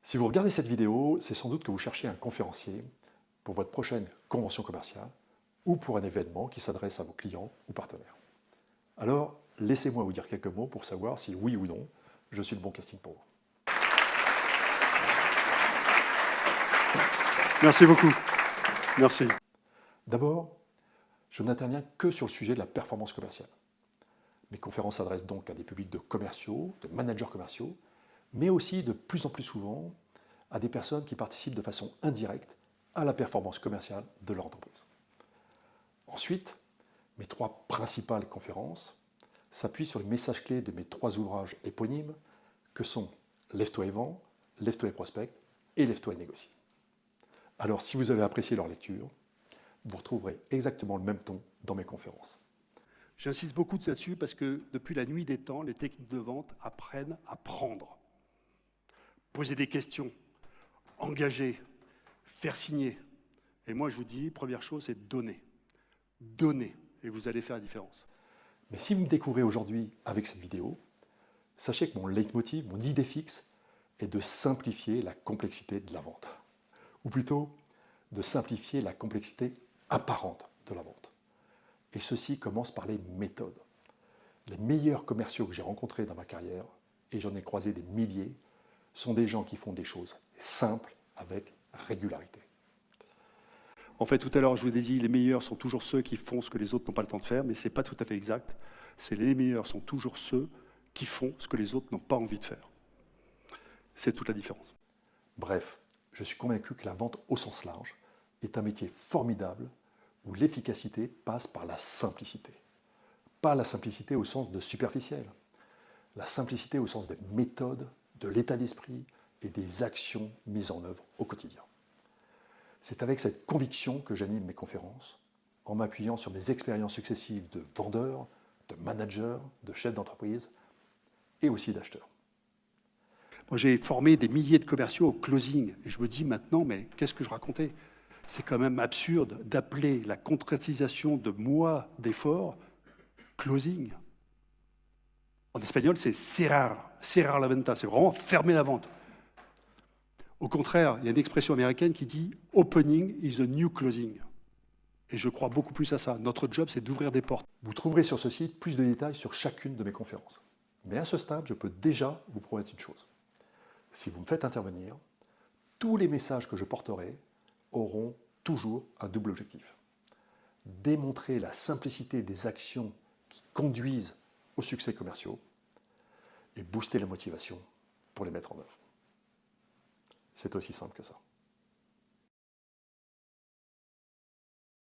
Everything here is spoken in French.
Si vous regardez cette vidéo, c'est sans doute que vous cherchez un conférencier pour votre prochaine convention commerciale ou pour un événement qui s'adresse à vos clients ou partenaires. Alors, laissez-moi vous dire quelques mots pour savoir si oui ou non, je suis le bon casting pour vous. Merci beaucoup. Merci. D'abord, je n'interviens que sur le sujet de la performance commerciale. Mes conférences s'adressent donc à des publics de commerciaux, de managers commerciaux, mais aussi de plus en plus souvent à des personnes qui participent de façon indirecte à la performance commerciale de leur entreprise. Ensuite, mes 3 principales conférences s'appuient sur les messages clés de mes 3 ouvrages éponymes que sont Lève-toi et vends, Lève-toi et prospecte et Lève-toi et négocie. Alors, si vous avez apprécié leur lecture, vous retrouverez exactement le même ton dans mes conférences. J'insiste beaucoup là-dessus parce que depuis la nuit des temps, les techniques de vente apprennent à prendre. Poser des questions, engager, faire signer. Et moi, je vous dis, première chose, c'est donner. Donner, et vous allez faire la différence. Mais si vous me découvrez aujourd'hui avec cette vidéo, sachez que mon leitmotiv, mon idée fixe, est de simplifier la complexité de la vente. Ou plutôt, de simplifier la complexité apparente de la vente. Et ceci commence par les méthodes. Les meilleurs commerciaux que j'ai rencontrés dans ma carrière, et j'en ai croisé des milliers, sont des gens qui font des choses simples avec régularité. En fait, tout à l'heure, je vous ai dit, les meilleurs sont toujours ceux qui font ce que les autres n'ont pas le temps de faire, mais ce n'est pas tout à fait exact. C'est les meilleurs sont toujours ceux qui font ce que les autres n'ont pas envie de faire. C'est toute la différence. Bref, je suis convaincu que la vente au sens large est un métier formidable où l'efficacité passe par la simplicité. Pas la simplicité au sens de superficiel, la simplicité au sens des méthodes, de l'état d'esprit et des actions mises en œuvre au quotidien. C'est avec cette conviction que j'anime mes conférences, en m'appuyant sur mes expériences successives de vendeur, de manager, de chef d'entreprise et aussi d'acheteur. Moi, j'ai formé des milliers de commerciaux au closing. Et je me dis maintenant, mais qu'est-ce que je racontais? C'est quand même absurde d'appeler la concrétisation de mois d'efforts closing. En espagnol, c'est cerrar la venta. C'est vraiment fermer la vente. Au contraire, il y a une expression américaine qui dit « opening is a new closing ». Et je crois beaucoup plus à ça. Notre job, c'est d'ouvrir des portes. Vous trouverez sur ce site plus de détails sur chacune de mes conférences. Mais à ce stade, je peux déjà vous promettre une chose. Si vous me faites intervenir, tous les messages que je porterai auront toujours un double objectif. Démontrer la simplicité des actions qui conduisent aux succès commerciaux et booster la motivation pour les mettre en œuvre. C'est aussi simple que ça.